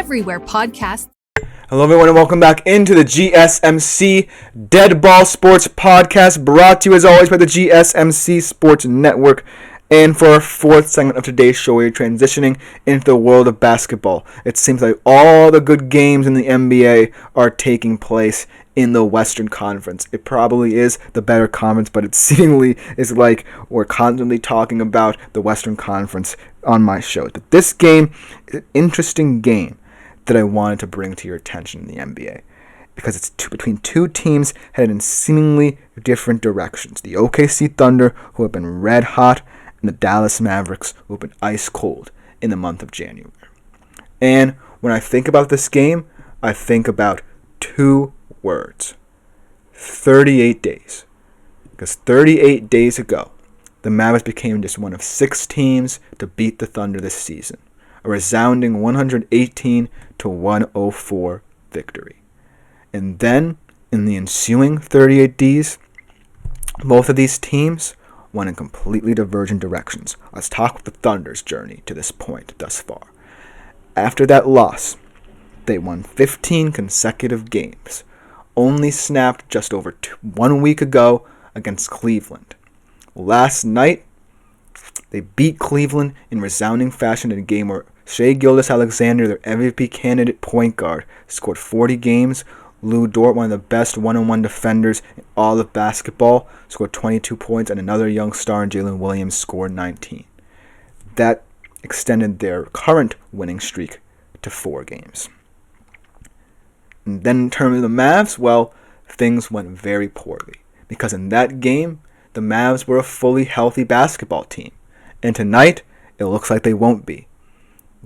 everywhere podcasts. Hello everyone and welcome back into the GSMC Dead Ball Sports Podcast, brought to you as always by the GSMC Sports Network. And for our fourth segment of today's show, we're transitioning into the world of basketball. It seems like all the good games in the NBA are taking place in the Western Conference. It probably is the better conference, but it seemingly is like we're constantly talking about the Western Conference on my show. But this game is an interesting game that I wanted to bring to your attention in the NBA, because it's between two teams headed in seemingly different directions. The OKC Thunder, who have been red hot, and the Dallas Mavericks, who have been ice cold in the month of January. And when I think about this game, I think about two words: 38 days. Because 38 days ago, the Mavericks became just one of 6 teams to beat the Thunder this season. A resounding 118-104 victory. And then, in the ensuing 38 days, both of these teams went in completely divergent directions. Let's talk about the Thunder's journey to this point thus far. After that loss, they won 15 consecutive games, only snapped just over 1 week ago against Cleveland. Last night, they beat Cleveland in resounding fashion in a game where Shai Gilgeous-Alexander, their MVP candidate point guard, scored 40 games. Lou Dort, one of the best one-on-one defenders in all of basketball, scored 22 points, and another young star, Jalen Williams, scored 19. That extended their current winning streak to 4 games. And then in terms of the Mavs, well, things went very poorly, because in that game, the Mavs were a fully healthy basketball team, and tonight, it looks like they won't be.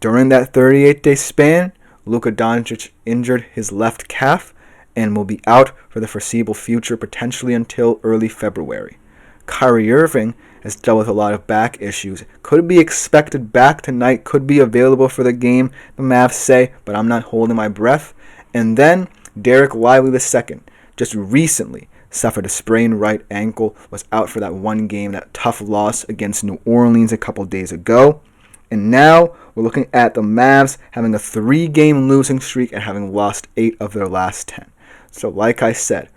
During that 38-day span, Luka Dončić injured his left calf and will be out for the foreseeable future, potentially until early February. Kyrie Irving has dealt with a lot of back issues. Could be expected back tonight, could be available for the game, the Mavs say, but I'm not holding my breath. And then Derek Lively II, just recently suffered a sprained right ankle, was out for that one game, that tough loss against New Orleans a couple days ago. And now we're looking at the Mavs having a 3-game losing streak and having lost 8 of their last 10. So like I said,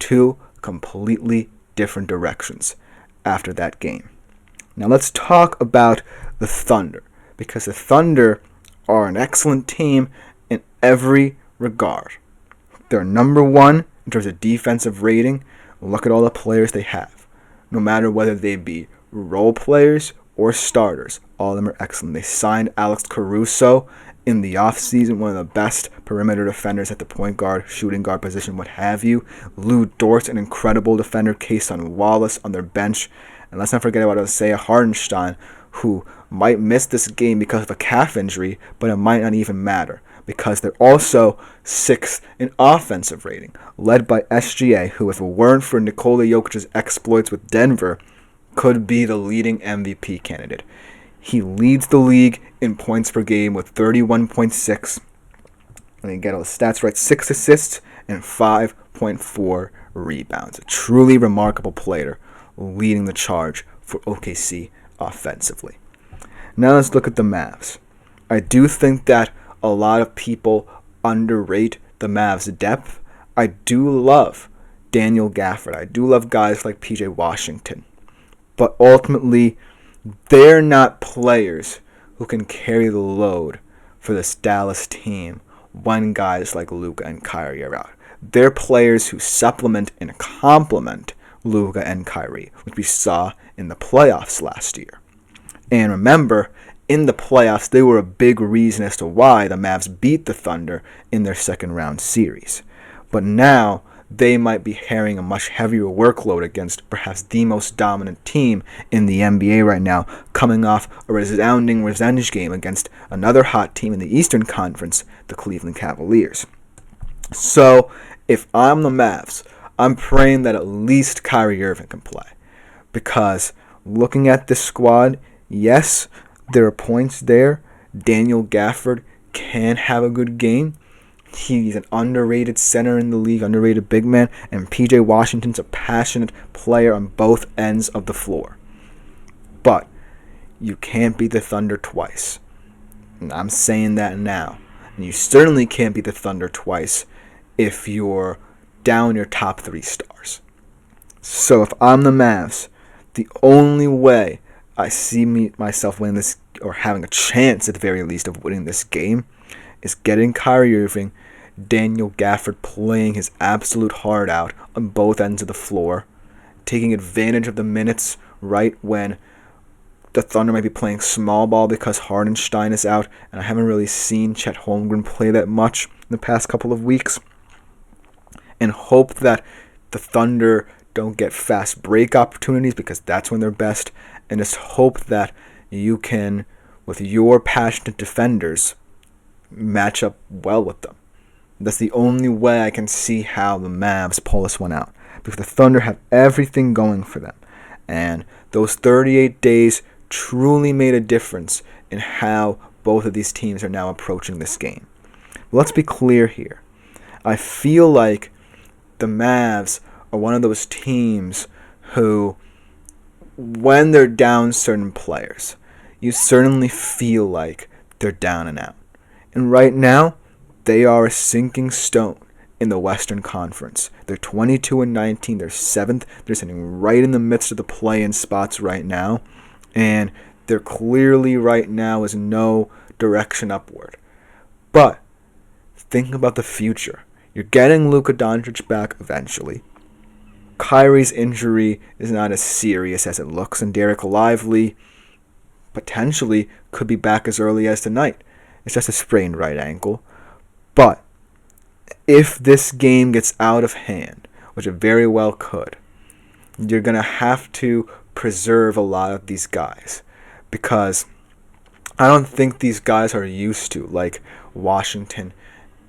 2 completely different directions after that game. Now let's talk about the Thunder, because the Thunder are an excellent team in every regard. They're number 1 in terms of defensive rating. Look at all the players they have. No matter whether they be role players or starters, all of them are excellent. They signed Alex Caruso in the offseason, one of the best perimeter defenders at the point guard, shooting guard position, what have you. Lou Dort's an incredible defender. Cason Wallace on their bench. And let's not forget about Isaiah Hartenstein, who might miss this game because of a calf injury, but it might not even matter, because they're also 6th in offensive rating, led by SGA, who, if it weren't for Nikola Jokic's exploits with Denver, could be the leading MVP candidate. He leads the league in points per game with 31.6. And you get all the stats right, 6 assists and 5.4 rebounds. A truly remarkable player leading the charge for OKC offensively. Now let's look at the Mavs. I do think that a lot of people underrate the Mavs' depth. I do love Daniel Gafford. I do love guys like PJ Washington. But ultimately, they're not players who can carry the load for this Dallas team when guys like Luka and Kyrie are out. They're players who supplement and complement Luka and Kyrie, which we saw in the playoffs last year. And remember, in the playoffs, they were a big reason as to why the Mavs beat the Thunder in their second round series. But now, they might be carrying a much heavier workload against perhaps the most dominant team in the NBA right now, coming off a resounding revenge game against another hot team in the Eastern Conference, the Cleveland Cavaliers. So, if I'm the Mavs, I'm praying that at least Kyrie Irving can play. Because looking at this squad, yes, there are points there. Daniel Gafford can have a good game. He's an underrated center in the league, underrated big man, and PJ Washington's a passionate player on both ends of the floor. But you can't beat the Thunder twice. And I'm saying that now. And you certainly can't beat the Thunder twice if you're down your top 3 stars. So if I'm the Mavs, the only way I see myself winning this, or having a chance at the very least of winning this game, is getting Kyrie Irving, Daniel Gafford playing his absolute heart out on both ends of the floor, taking advantage of the minutes right when the Thunder might be playing small ball because Hardenstein is out, and I haven't really seen Chet Holmgren play that much in the past couple of weeks, and hope that the Thunder don't get fast break opportunities because that's when they're best, and just hope that you can, with your passionate defenders, match up well with them. That's the only way I can see how the Mavs pull this one out, because the Thunder have everything going for them, and those 38 days truly made a difference in how both of these teams are now approaching this game. Let's be clear here. I feel like the Mavs are one of those teams who, when they're down certain players, you certainly feel like they're down and out. And right now, they are a sinking stone in the Western Conference. They're 22-19. They're 7th. They're sitting right in the midst of the play-in spots right now. And there clearly right now is no direction upward. But think about the future. You're getting Luka Dončić back eventually. Kyrie's injury is not as serious as it looks, and Derek Lively potentially could be back as early as tonight. It's just a sprained right ankle. But if this game gets out of hand, which it very well could, you're going to have to preserve a lot of these guys, because I don't think these guys are used to, like Washington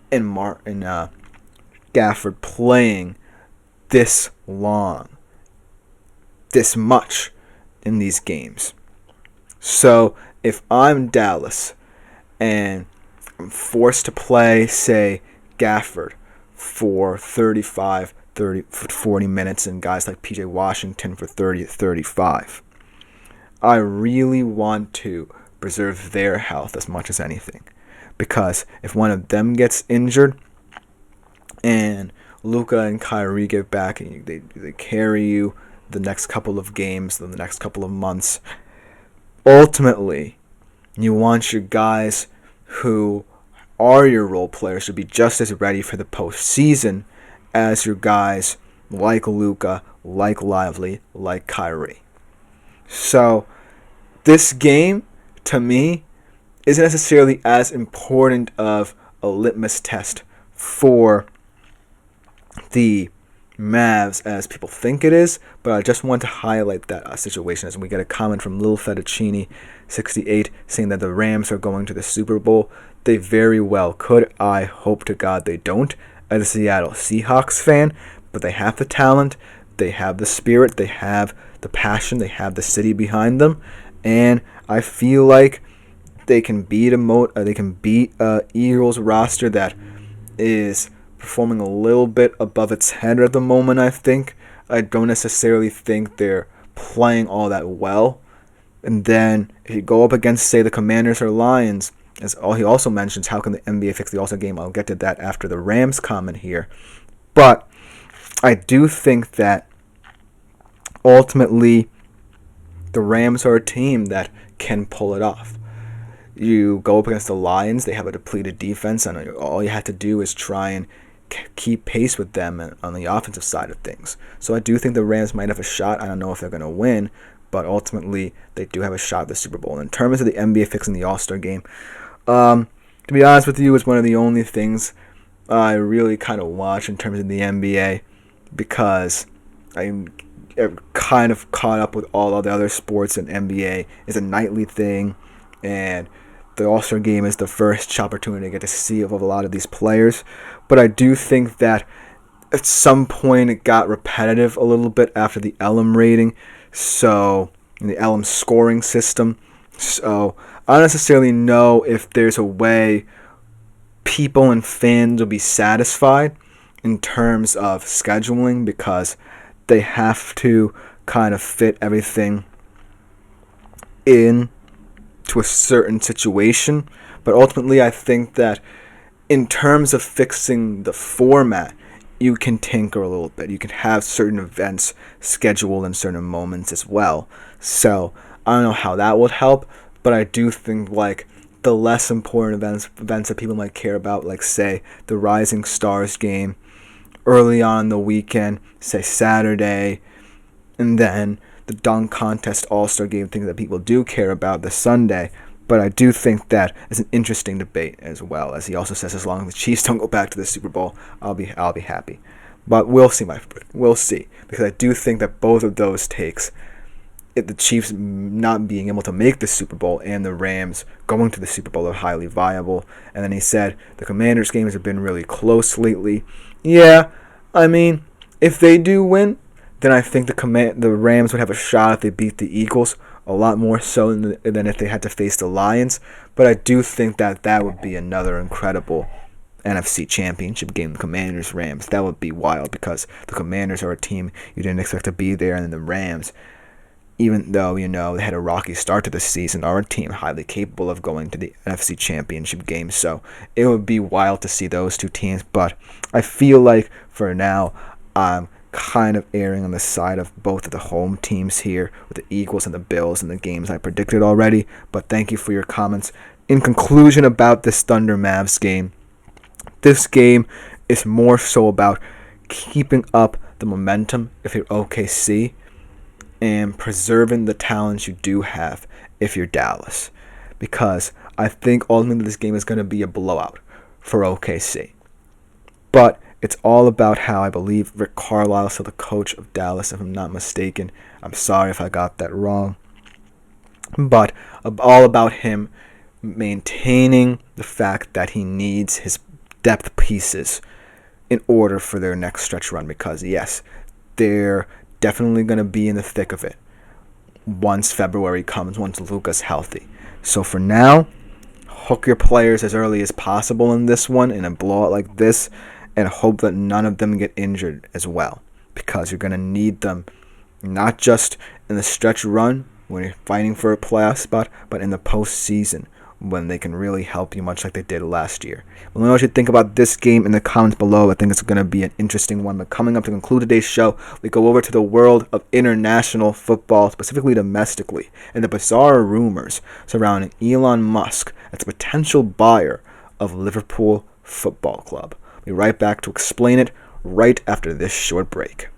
and Gafford, playing this long, this much in these games. So if I'm Dallas and I'm forced to play, say, Gafford for 40 minutes and guys like PJ Washington for 35, I really want to preserve their health as much as anything. Because if one of them gets injured and Luka and Kyrie get back and they carry you the next couple of games, the next couple of months, ultimately, you want your guys who are your role players to be just as ready for the postseason as your guys like Luka, like Lively, like Kyrie. So this game, to me, isn't necessarily as important of a litmus test for the Mavs as people think it is, but I just want to highlight that situation as we get a comment from Lil Fettuccini 68 saying that the Rams are going to the Super Bowl. They very well could. I hope to God they don't, as a Seattle Seahawks fan, but they have the talent, they have the spirit, they have the passion, they have the city behind them, and I feel like they can beat Eagles roster that is performing a little bit above its head at the moment, I think. I don't necessarily think they're playing all that well. And then if you go up against, say, the Commanders or Lions, as he also mentions, how can the NBA fix the All-Star game? I'll get to that after the Rams comment here. But I do think that ultimately the Rams are a team that can pull it off. You go up against the Lions, they have a depleted defense, and all you have to do is try and keep pace with them on the offensive side of things. So I do think the Rams might have a shot. I don't know if they're going to win, but ultimately they do have a shot at the Super Bowl. And in terms of the NBA fixing the All-Star game, to be honest with you, it's one of the only things I really kind of watch in terms of the NBA, because I'm kind of caught up with all the other sports, and NBA is a nightly thing, and the All-Star game is the first opportunity to get to see of a lot of these players. But I do think that at some point it got repetitive a little bit after the Elam rating, so the Elam scoring system. So I don't necessarily know if there's a way people and fans will be satisfied in terms of scheduling, because they have to kind of fit everything in to a certain situation. But ultimately, I think that in terms of fixing the format, you can tinker a little bit. You can have certain events scheduled in certain moments as well. So I don't know how that would help, but I do think like the less important events that people might care about, like say the Rising Stars game early on in the weekend, say Saturday, and then the dunk contest all-star game, things that people do care about the Sunday. But I do think that is an interesting debate as well. As he also says, as long as the Chiefs don't go back to the Super Bowl, I'll be happy. But we'll see, my friend. We'll see, because I do think that both of those takes, the Chiefs not being able to make the Super Bowl and the Rams going to the Super Bowl, are highly viable. And then he said the Commanders games have been really close lately. Yeah, I mean, if they do win, then I think the Rams would have a shot if they beat the Eagles, a lot more so than if they had to face the Lions. But I do think that would be another incredible NFC Championship game, the Commanders-Rams. That would be wild, because the Commanders are a team you didn't expect to be there, and then the Rams, even though, they had a rocky start to the season, are a team highly capable of going to the NFC Championship game. So it would be wild to see those two teams. But I feel like for now, I'm kind of erring on the side of both of the home teams here, with the Eagles and the Bills and the games I predicted already. But thank you for your comments. In conclusion about this Thunder Mavs game, this game is more so about keeping up the momentum if you're OKC, and preserving the talents you do have if you're Dallas. Because I think ultimately this game is going to be a blowout for OKC. But it's all about how I believe Rick Carlisle is still the coach of Dallas, if I'm not mistaken. I'm sorry if I got that wrong. But all about him maintaining the fact that he needs his depth pieces in order for their next stretch run. Because, yes, they're definitely going to be in the thick of it once February comes, once Luka's healthy. So for now, hook your players as early as possible in this one, in a blowout like this, and hope that none of them get injured as well, because you're going to need them not just in the stretch run when you're fighting for a playoff spot, but in the postseason when they can really help you, much like they did last year. Let me know what you think about this game in the comments below. I think it's going to be an interesting one. But coming up to conclude today's show, we go over to the world of international football, specifically domestically, and the bizarre rumors surrounding Elon Musk as a potential buyer of Liverpool Football Club. We'll be right back to explain it right after this short break.